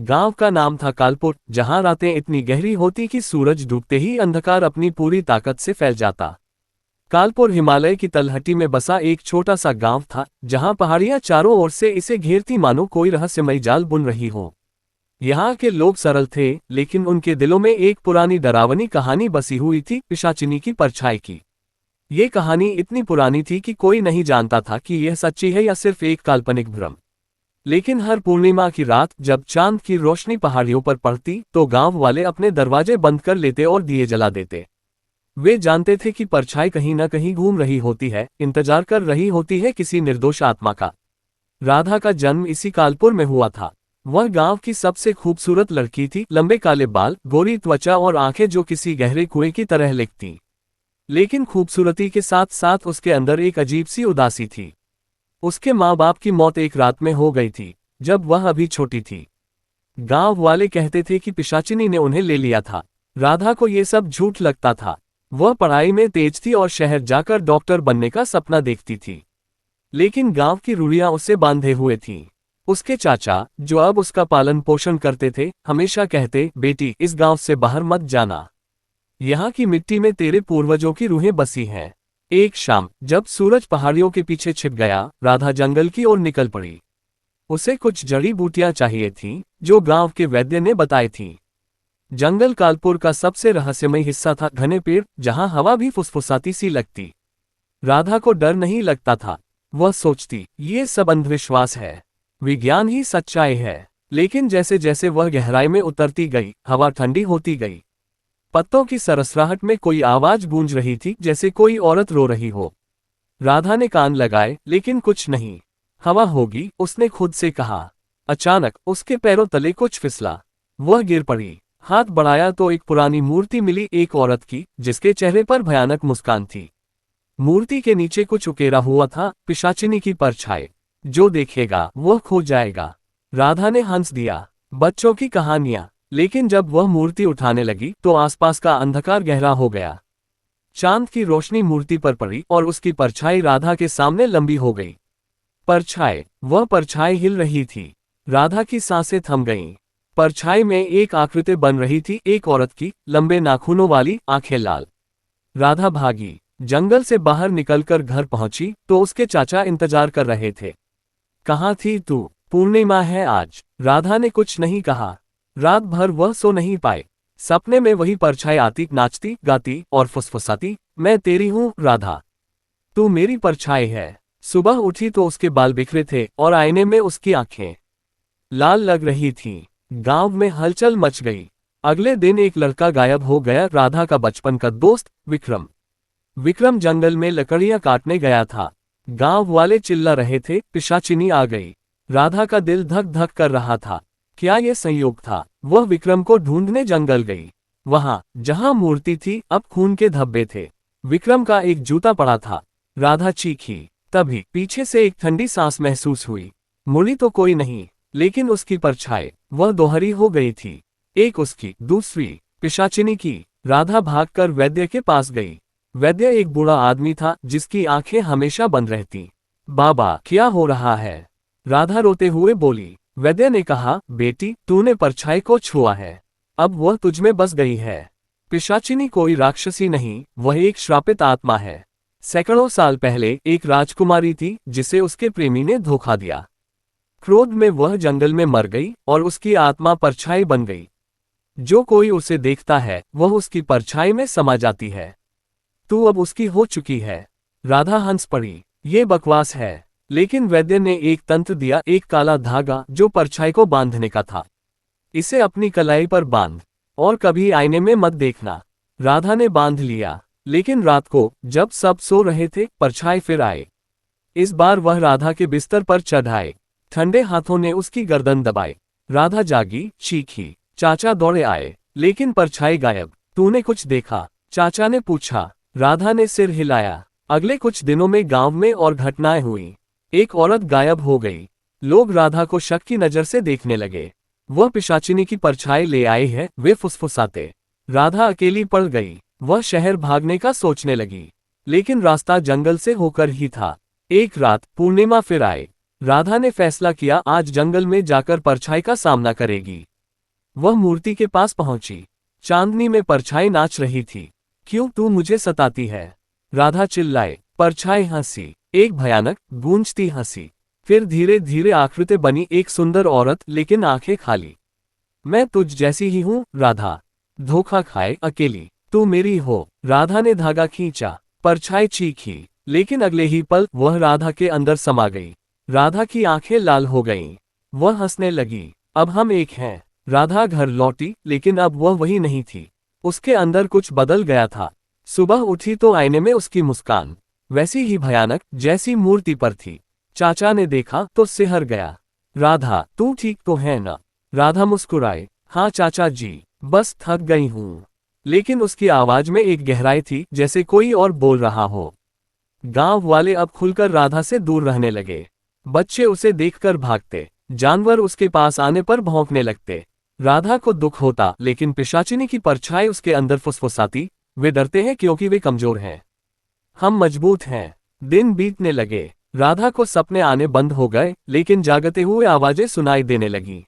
गांव का नाम था कालपुर, जहां रातें इतनी गहरी होती कि सूरज डूबते ही अंधकार अपनी पूरी ताकत से फैल जाता। कालपुर हिमालय की तलहटी में बसा एक छोटा सा गांव था, जहां पहाड़ियां चारों ओर से इसे घेरती मानो कोई रहस्यमय जाल बुन रही हो। यहाँ के लोग सरल थे, लेकिन उनके दिलों में एक पुरानी डरावनी कहानी बसी हुई थी, पिशाचिनी की परछाई की। ये कहानी इतनी पुरानी थी कि कोई नहीं जानता था कि यह सच्ची है या सिर्फ एक काल्पनिक भ्रम। लेकिन हर पूर्णिमा की रात जब चांद की रोशनी पहाड़ियों पर पड़ती, तो गांव वाले अपने दरवाजे बंद कर लेते और दिए जला देते। वे जानते थे कि परछाई कहीं न कहीं घूम रही होती है, इंतजार कर रही होती है किसी निर्दोष आत्मा का। राधा का जन्म इसी कालपुर में हुआ था। वह गांव की सबसे खूबसूरत लड़की थी, लंबे काले बाल, गोरी त्वचा और आंखें जो किसी गहरे कुएं की तरह लिखती। लेकिन खूबसूरती के साथ साथ उसके अंदर एक अजीब सी उदासी थी। उसके माँ बाप की मौत एक रात में हो गई थी, जब वह अभी छोटी थी। गांव वाले कहते थे कि पिशाचिनी ने उन्हें ले लिया था। राधा को ये सब झूठ लगता था। वह पढ़ाई में तेज थी और शहर जाकर डॉक्टर बनने का सपना देखती थी। लेकिन गांव की रूढ़ियां उसे बांधे हुए थीं। उसके चाचा, जो अब उसका पालन पोषण करते थे, हमेशा कहते, बेटी, इस गांव से बाहर मत जाना। यहाँ की मिट्टी में तेरे पूर्वजों की रूहें बसी हैं। एक शाम जब सूरज पहाड़ियों के पीछे छिप गया, राधा जंगल की ओर निकल पड़ी। उसे कुछ जड़ी बूटियां चाहिए थीं, जो गांव के वैद्य ने बताई थीं। जंगल कालपुर का सबसे रहस्यमय हिस्सा था, घने पेड़, जहां हवा भी फुसफुसाती सी लगती। राधा को डर नहीं लगता था। वह सोचती, ये सब अंधविश्वास है, विज्ञान ही सच्चाई है। लेकिन जैसे जैसे वह गहराई में उतरती गई, हवा ठंडी होती गई। पत्तों की सरसराहट में कोई आवाज गूंज रही थी, जैसे कोई औरत रो रही हो। राधा ने कान लगाए, लेकिन कुछ नहीं। हवा होगी, उसने खुद से कहा। अचानक उसके पैरों तले कुछ फिसला। वह गिर पड़ी। हाथ बढ़ाया तो एक पुरानी मूर्ति मिली, एक औरत की, जिसके चेहरे पर भयानक मुस्कान थी। मूर्ति के नीचे कुछ उकेरा हुआ था, पिशाचिनी की परछाई। जो देखेगा वह खो जाएगा। राधा ने हंस दिया। बच्चों की कहानियां। लेकिन जब वह मूर्ति उठाने लगी तो आसपास का अंधकार गहरा हो गया। चांद की रोशनी मूर्ति पर पड़ी और उसकी परछाई राधा के सामने लंबी हो गई। परछाई, वह परछाई हिल रही थी। राधा की सांसें थम गईं। परछाई में एक आकृति बन रही थी, एक औरत की, लंबे नाखूनों वाली, आंखें लाल। राधा भागी। जंगल से बाहर निकलकर घर पहुंची तो उसके चाचा इंतजार कर रहे थे। कहाँ थी तू? पूर्णिमा है आज। राधा ने कुछ नहीं कहा। रात भर वह सो नहीं पाए। सपने में वही परछाई आती, नाचती, गाती और फुसफुसाती, मैं तेरी हूँ राधा, तू मेरी परछाई है। सुबह उठी तो उसके बाल बिखरे थे और आईने में उसकी आंखें लाल लग रही थीं। गांव में हलचल मच गई। अगले दिन एक लड़का गायब हो गया, राधा का बचपन का दोस्त विक्रम। विक्रम जंगल में लकड़ियां काटने गया था। गांव वाले चिल्ला रहे थे, पिशाचिनी आ गई। राधा का दिल धक धक कर रहा था। क्या यह संयोग था? वह विक्रम को ढूंढने जंगल गई। वहां जहां मूर्ति थी, अब खून के धब्बे थे। विक्रम का एक जूता पड़ा था। राधा चीखी। तभी पीछे से एक ठंडी सांस महसूस हुई। मुड़ी तो कोई नहीं, लेकिन उसकी परछाई, वह दोहरी हो गई थी। एक उसकी, दूसरी, पिशाचिनी की। राधा भागकर वैद्य के पास गई। वैद्य एक बूढ़ा आदमी था, जिसकी आंखें हमेशा बंद रहती। बाबा, क्या हो रहा है? राधा रोते हुए बोली। वैद्य ने कहा, बेटी, तूने परछाई को छुआ है, अब वह तुझमें बस गई है। पिशाचिनी कोई राक्षसी नहीं, वह एक श्रापित आत्मा है। सैकड़ों साल पहले एक राजकुमारी थी, जिसे उसके प्रेमी ने धोखा दिया। क्रोध में वह जंगल में मर गई और उसकी आत्मा परछाई बन गई। जो कोई उसे देखता है, वह उसकी परछाई में समा जाती है। तू अब उसकी हो चुकी है। राधा हंस पड़ी। ये बकवास है। लेकिन वैद्य ने एक तंत्र दिया, एक काला धागा जो परछाई को बांधने का था। इसे अपनी कलाई पर बांध और कभी आईने में मत देखना। राधा ने बांध लिया। लेकिन रात को जब सब सो रहे थे, परछाई फिर आए। इस बार वह राधा के बिस्तर पर चढ़ आए। ठंडे हाथों ने उसकी गर्दन दबाई। राधा जागी, चीखी। चाचा दौड़े आए, लेकिन परछाई गायब। तूने कुछ देखा? चाचा ने पूछा। राधा ने सिर हिलाया। अगले कुछ दिनों में गांव में और घटनाएं हुई। एक औरत गायब हो गई। लोग राधा को शक की नजर से देखने लगे। वह पिशाचिनी की परछाई ले आई है, वे फुसफुसाते। राधा अकेली पड़ गई। वह शहर भागने का सोचने लगी, लेकिन रास्ता जंगल से होकर ही था। एक रात पूर्णिमा फिर आए। राधा ने फैसला किया, आज जंगल में जाकर परछाई का सामना करेगी। वह मूर्ति के पास पहुंची। चांदनी में परछाई नाच रही थी। क्यों तू मुझे सताती है? राधा चिल्लाए। परछाई हंसी, एक भयानक गूंजती हंसी। फिर धीरे धीरे आकृति बनी एक सुंदर औरत, लेकिन आंखें खाली। मैं तुझ जैसी ही हूं राधा, धोखा खाए अकेली, तू मेरी हो। राधा ने धागा खींचा। परछाई चीखी, लेकिन अगले ही पल वह राधा के अंदर समा गई। राधा की आंखें लाल हो गईं। वह हंसने लगी। अब हम एक हैं। राधा घर लौटी, लेकिन अब वह वही नहीं थी। उसके अंदर कुछ बदल गया था। सुबह उठी तो आईने में उसकी मुस्कान वैसी ही भयानक जैसी मूर्ति पर थी। चाचा ने देखा तो सिहर गया। राधा, तू ठीक तो है ना? राधा मुस्कुराए। हाँ चाचा जी, बस थक गई हूँ। लेकिन उसकी आवाज में एक गहराई थी, जैसे कोई और बोल रहा हो। गांव वाले अब खुलकर राधा से दूर रहने लगे। बच्चे उसे देखकर भागते, जानवर उसके पास आने पर भौंकने लगते। राधा को दुख होता, लेकिन पिशाचिनी की परछाई उसके अंदर फुसफुसाती, वे डरते हैं क्योंकि वे कमजोर हैं, हम मजबूत हैं। दिन बीतने लगे। राधा को सपने आने बंद हो गए, लेकिन जागते हुए आवाजें सुनाई देने लगीं।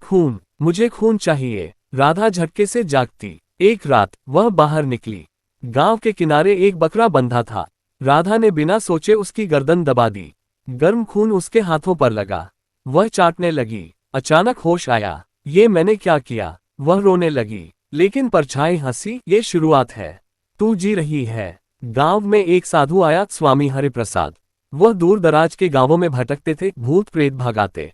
खून, मुझे खून चाहिए। राधा झटके से जागती। एक रात वह बाहर निकली। गांव के किनारे एक बकरा बंधा था। राधा ने बिना सोचे उसकी गर्दन दबा दी। गर्म खून उसके हाथों पर लगा। वह चाटने लगी। अचानक होश आया। ये मैंने क्या किया? वह रोने लगी, लेकिन परछाई हंसी। ये शुरुआत है, तू जी रही है। गांव में एक साधु आया, स्वामी हरिप्रसाद। वह दूर दराज के गांवों में भटकते थे, भूत प्रेत भगाते।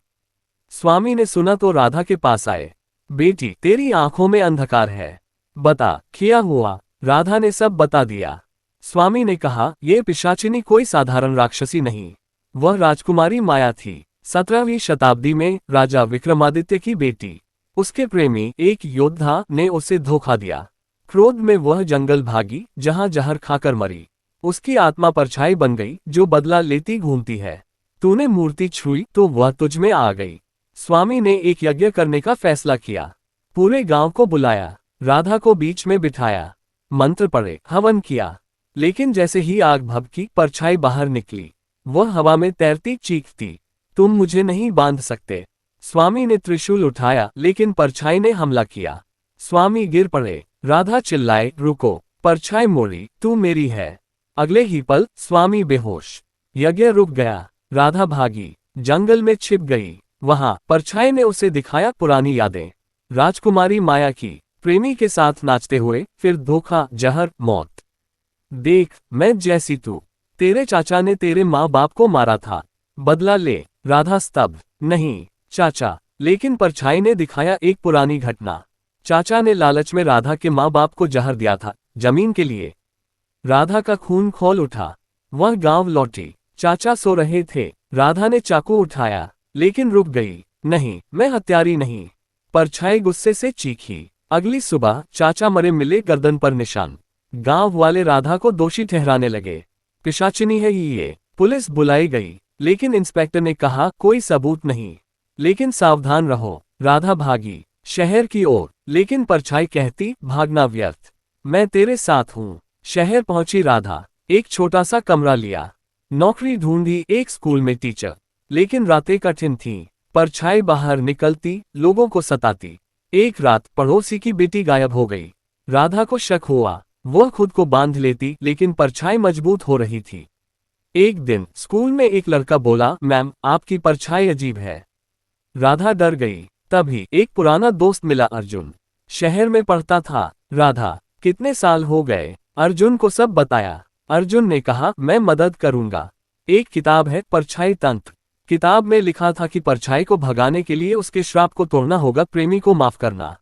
स्वामी ने सुना तो राधा के पास आए। बेटी, तेरी आंखों में अंधकार है, बता क्या हुआ? राधा ने सब बता दिया। स्वामी ने कहा, यह पिशाचिनी कोई साधारण राक्षसी नहीं, वह राजकुमारी माया थी। 17वीं शताब्दी में राजा विक्रमादित्य की बेटी। उसके प्रेमी एक योद्धा ने उसे धोखा दिया। क्रोध में वह जंगल भागी, जहां जहर खाकर मरी। उसकी आत्मा परछाई बन गई, जो बदला लेती घूमती है। तूने मूर्ति छुई तो वह तुझ में आ गई। स्वामी ने एक यज्ञ करने का फैसला किया। पूरे गांव को बुलाया, राधा को बीच में बिठाया, मंत्र पढ़े, हवन किया। लेकिन जैसे ही आग भभकी, परछाई बाहर निकली। वह हवा में तैरती चीखती, तुम मुझे नहीं बांध सकते। स्वामी ने त्रिशूल उठाया, लेकिन परछाई ने हमला किया। स्वामी गिर पड़े। राधा चिल्लाए, रुको। परछाई मोड़ी, तू मेरी है। अगले ही पल स्वामी बेहोश। यज्ञ रुक गया। राधा भागी, जंगल में छिप गई। वहां परछाई ने उसे दिखाया पुरानी यादें। राजकुमारी माया की, प्रेमी के साथ नाचते हुए, फिर धोखा, जहर, मौत। देख, मैं जैसी तू। तेरे चाचा ने तेरे माँ बाप को मारा था, बदला ले। राधा स्तब्ध। नहीं चाचा। लेकिन परछाई ने दिखाया एक पुरानी घटना। चाचा ने लालच में राधा के माँ बाप को जहर दिया था, जमीन के लिए। राधा का खून खौल उठा। वह गांव लौटी। चाचा सो रहे थे। राधा ने चाकू उठाया, लेकिन रुक गई। नहीं, मैं हत्यारी नहीं। परछाई गुस्से से चीखी। अगली सुबह चाचा मरे मिले, गर्दन पर निशान। गांव वाले राधा को दोषी ठहराने लगे। पिशाचिनी है ये। पुलिस बुलाई गई, लेकिन इंस्पेक्टर ने कहा कोई सबूत नहीं। लेकिन सावधान रहो। राधा भागी शहर की ओर, लेकिन परछाई कहती, भागना व्यर्थ, मैं तेरे साथ हूँ। शहर पहुंची राधा। एक छोटा सा कमरा लिया। नौकरी ढूंढी, एक स्कूल में टीचर। लेकिन रातें कठिन थीं। परछाई बाहर निकलती, लोगों को सताती। एक रात पड़ोसी की बेटी गायब हो गई। राधा को शक हुआ। वह खुद को बांध लेती, लेकिन परछाई मजबूत हो रही थी। एक दिन स्कूल में एक लड़का बोला, मैम, आपकी परछाई अजीब है। राधा डर गई। तभी एक पुराना दोस्त मिला, अर्जुन। शहर में पढ़ता था। राधा, कितने साल हो गए? अर्जुन को सब बताया। अर्जुन ने कहा, मैं मदद करूंगा। एक किताब है, परछाई तंत्र। किताब में लिखा था कि परछाई को भगाने के लिए उसके श्राप को तोड़ना होगा, प्रेमी को माफ करना।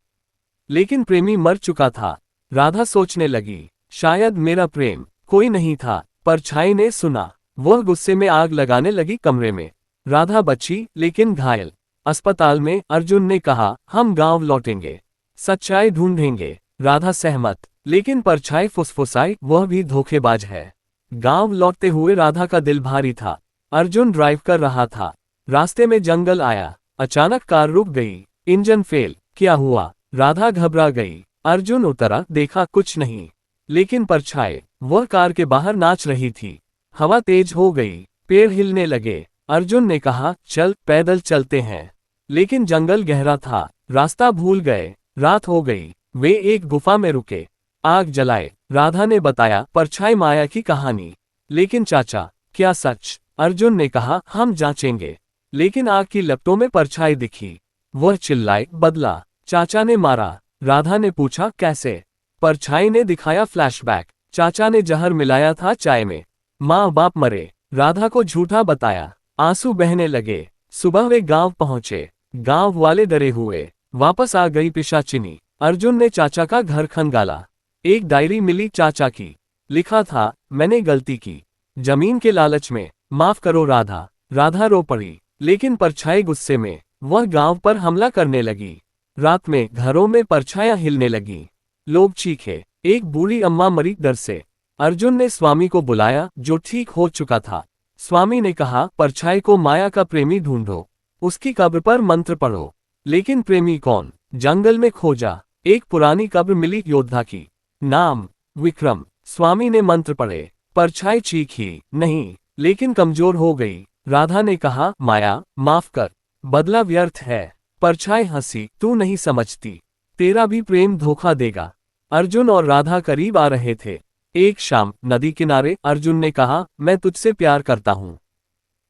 लेकिन प्रेमी मर चुका था। राधा सोचने लगी, शायद मेरा प्रेम कोई नहीं था। परछाई ने सुना। वह गुस्से में आग लगाने लगी कमरे में। राधा बची, लेकिन घायल। अस्पताल में अर्जुन ने कहा, हम गांव लौटेंगे, सच्चाई ढूंढेंगे। राधा सहमत, लेकिन परछाई फुसफुसाई, वह भी धोखेबाज है। गांव लौटते हुए राधा का दिल भारी था। अर्जुन ड्राइव कर रहा था। रास्ते में जंगल आया। अचानक कार रुक गई। Engine fail. क्या हुआ? राधा घबरा गई। अर्जुन उतरा, देखा कुछ नहीं, लेकिन परछाई, वह कार के बाहर नाच रही थी। हवा तेज हो गई। पेड़ हिलने लगे। अर्जुन ने कहा, चल पैदल चलते हैं। लेकिन जंगल गहरा था, रास्ता भूल गए। रात हो गई, वे एक गुफा में रुके, आग जलाए। राधा ने बताया परछाई माया की कहानी। लेकिन चाचा, क्या सच? अर्जुन ने कहा, हम जांचेंगे। लेकिन आग की लपटों में परछाई दिखी। वह चिल्लाए, बदला, चाचा ने मारा। राधा ने पूछा, कैसे? परछाई ने दिखाया फ्लैशबैक। चाचा ने जहर मिलाया था चाय में। माँ बाप मरे, राधा को झूठा बताया। आंसू बहने लगे। सुबह वे गांव पहुंचे। गांव वाले डरे हुए। वापस आ गई पिशाचिनी। अर्जुन ने चाचा का घर खंगाला। एक डायरी मिली चाचा की। लिखा था, मैंने गलती की, जमीन के लालच में, माफ करो राधा। राधा रो पड़ी। लेकिन परछाई गुस्से में, वह गांव पर हमला करने लगी। रात में घरों में परछाइयां हिलने लगी। लोग चीखे। एक बूढ़ी अम्मा मरी डर से। अर्जुन ने स्वामी को बुलाया, जो ठीक हो चुका था। स्वामी ने कहा, परछाई को माया का प्रेमी ढूंढो, उसकी कब्र पर मंत्र पढ़ो। लेकिन प्रेमी कौन? जंगल में खोजा। एक पुरानी कब्र मिली योद्धा की, नाम विक्रम। स्वामी ने मंत्र पढ़े। परछाई चीखी, नहीं, लेकिन कमजोर हो गई। राधा ने कहा, माया माफ कर, बदला व्यर्थ है। परछाई हंसी, तू नहीं समझती, तेरा भी प्रेम धोखा देगा। अर्जुन और राधा करीब आ रहे थे। एक शाम नदी किनारे अर्जुन ने कहा, मैं तुझसे प्यार करता हूँ।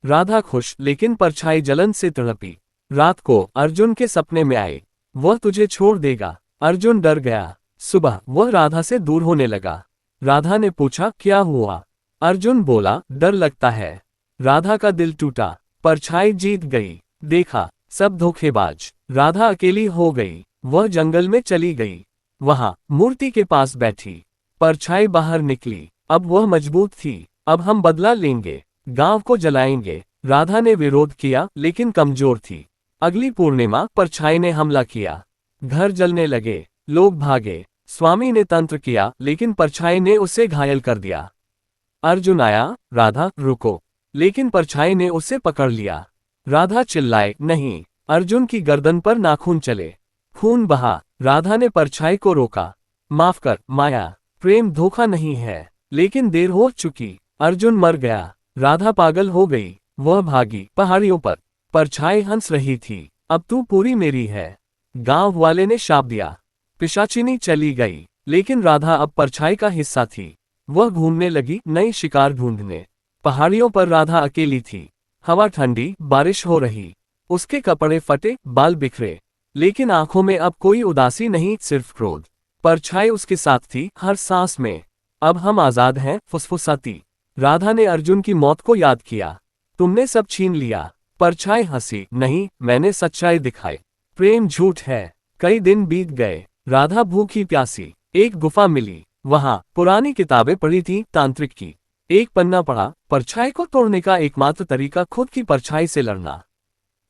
राधा खुश, लेकिन परछाई जलन से तड़पी। रात को अर्जुन के सपने में आए, वह तुझे छोड़ देगा। अर्जुन डर गया। सुबह वह राधा से दूर होने लगा। राधा ने पूछा, क्या हुआ? अर्जुन बोला, डर लगता है। राधा का दिल टूटा। परछाई जीत गई। देखा, सब धोखेबाज। राधा अकेली हो गई। वह जंगल में चली गई। वहां मूर्ति के पास बैठी। परछाई बाहर निकली। अब वह मजबूत थी। अब हम बदला लेंगे, गांव को जलाएंगे। राधा ने विरोध किया, लेकिन कमजोर थी। अगली पूर्णिमा परछाई ने हमला किया। घर जलने लगे। लोग भागे। स्वामी ने तंत्र किया, लेकिन परछाई ने उसे घायल कर दिया। अर्जुन आया, राधा रुको, लेकिन परछाई ने उसे पकड़ लिया। राधा चिल्लाए, नहीं। अर्जुन की गर्दन पर नाखून चले। खून बहा। राधा ने परछाई को रोका। माफ कर माया, प्रेम धोखा नहीं है। लेकिन देर हो चुकी। अर्जुन मर गया। राधा पागल हो गई। वह भागी पहाड़ियों पर। परछाई हंस रही थी, अब तू पूरी मेरी है। गांव वाले ने शाप दिया। पिशाचिनी चली गई, लेकिन राधा अब परछाई का हिस्सा थी। वह घूमने लगी, नई शिकार ढूंढने। पहाड़ियों पर राधा अकेली थी। हवा ठंडी, बारिश हो रही। उसके कपड़े फटे, बाल बिखरे, लेकिन आंखों में अब कोई उदासी नहीं, सिर्फ क्रोध। परछाई उसके साथ थी, हर सांस में। अब हम आजाद हैं, फुसफुसाती। राधा ने अर्जुन की मौत को याद किया। तुमने सब छीन लिया। परछाई हंसी, नहीं, मैंने सच्चाई दिखाई। प्रेम झूठ है। कई दिन बीत गए। राधा भूखी प्यासी। एक गुफा मिली। वहां पुरानी किताबें पढ़ी थी, तांत्रिक की। एक पन्ना पढ़ा, परछाई को तोड़ने का एकमात्र तरीका खुद की परछाई से लड़ना।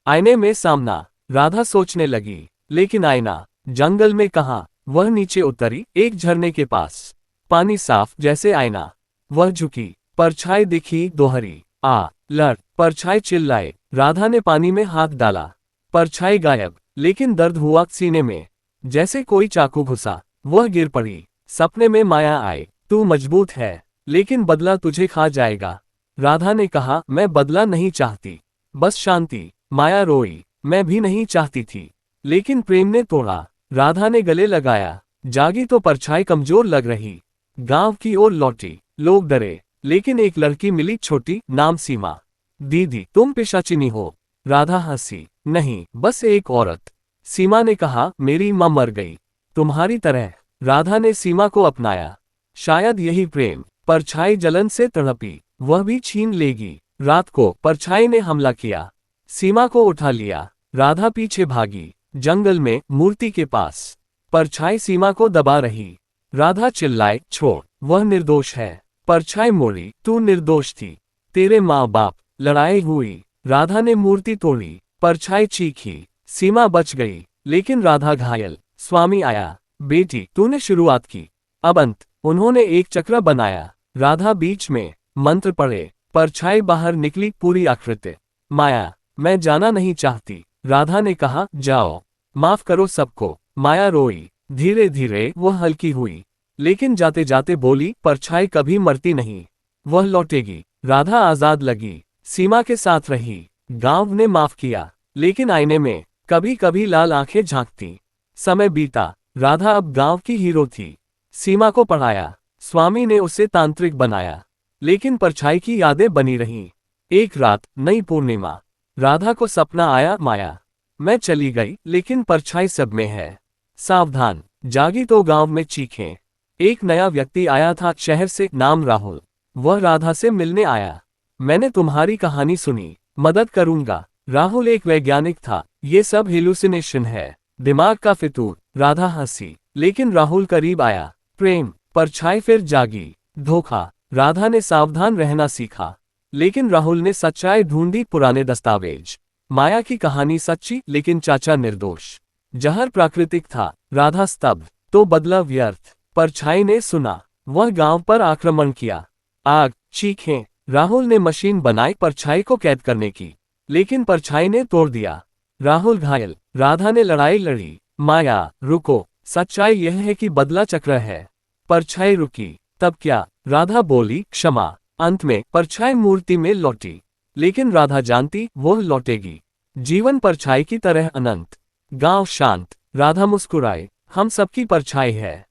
आईने में सामना। राधा सोचने लगी, लेकिन आईना जंगल में कहाँ? वह नीचे उतरी, एक झरने के पास। पानी साफ जैसे आईना। वह झुकी, परछाई दिखी, दोहरी, आ लड़। परछाई चिल्लाए। राधा ने पानी में हाथ डाला। परछाई गायब, लेकिन दर्द हुआ सीने में, जैसे कोई चाकू घुसा। वह गिर पड़ी। सपने में माया आए, तू मजबूत है, लेकिन बदला तुझे खा जाएगा। राधा ने कहा, मैं बदला नहीं चाहती, बस शांति। माया रोई, मैं भी नहीं चाहती थी, लेकिन प्रेम ने तोड़ा। राधा ने गले लगाया। जागी तो परछाई कमजोर लग रही। गांव की ओर लौटी। लोग डरे, लेकिन एक लड़की मिली, छोटी, नाम सीमा। दीदी, तुम पिशाचिनी हो? राधा हंसी, नहीं, बस एक औरत। सीमा ने कहा, मेरी मां मर गई, तुम्हारी तरह। राधा ने सीमा को अपनाया। शायद यही प्रेम। परछाई जलन से तड़पी, वह भी छीन लेगी। रात को परछाई ने हमला किया। सीमा को उठा लिया। राधा पीछे भागी, जंगल में मूर्ति के पास। परछाई सीमा को दबा रही। राधा चिल्लाए, छोड़, वह निर्दोष है। परछाई मोड़ी, तू निर्दोष थी, तेरे माँ बाप। लड़ाई हुई। राधा ने मूर्ति तोड़ी। परछाई चीखी। सीमा बच गई, लेकिन राधा घायल। स्वामी आया, बेटी, तूने शुरुआत की, अब अंत। उन्होंने एक चक्र बनाया। राधा बीच में, मंत्र पढ़े। परछाई बाहर निकली, पूरी आकृति। माया, मैं जाना नहीं चाहती। राधा ने कहा, जाओ, माफ करो सबको। माया रोई। धीरे धीरे वह हल्की हुई, लेकिन जाते जाते बोली, परछाई कभी मरती नहीं, वह लौटेगी। राधा आजाद लगी, सीमा के साथ रही। गांव ने माफ किया, लेकिन आईने में कभी कभी लाल आंखें झांकती। समय बीता, राधा अब गांव की हीरो थी। सीमा को पढ़ाया, स्वामी ने उसे तांत्रिक बनाया, लेकिन परछाई की यादें बनी रहीं। एक रात, नई पूर्णिमा, राधा को सपना आया, माया मैं चली गई लेकिन परछाई सब में है। सावधान, जागी तो गांव में चीखें। एक नया व्यक्ति आया था शहर से, नाम राहुल। वह राधा से मिलने आया। मैंने तुम्हारी कहानी सुनी, मदद करूंगा। राहुल एक वैज्ञानिक था। ये सब हेलुसिनेशन है, दिमाग का फितूर। राधा हंसी, लेकिन राहुल करीब आया। प्रेम, परछाई फिर जागी। धोखा, राधा ने सावधान रहना सीखा, लेकिन राहुल ने सच्चाई ढूंढी, पुराने दस्तावेज। माया की कहानी सच्ची, लेकिन चाचा निर्दोष। जहर प्राकृतिक था, राधा स्तब्ध, तो बदला व्यर्थ। परछाई ने सुना, वह गांव पर आक्रमण किया। आग, चीखें। राहुल ने मशीन बनाई परछाई को कैद करने की, लेकिन परछाई ने तोड़ दिया। राहुल घायल, राधा ने लड़ाई लड़ी। माया, रुको, सच्चाई यह है कि बदला चक्र है। परछाई रुकी, तब क्या? राधा बोली, क्षमा। अंत में परछाई मूर्ति में लौटी, लेकिन राधा जानती वो लौटेगी। जीवन परछाई की तरह अनंत। गांव शांत, राधा मुस्कुराए, हम सबकी परछाई है।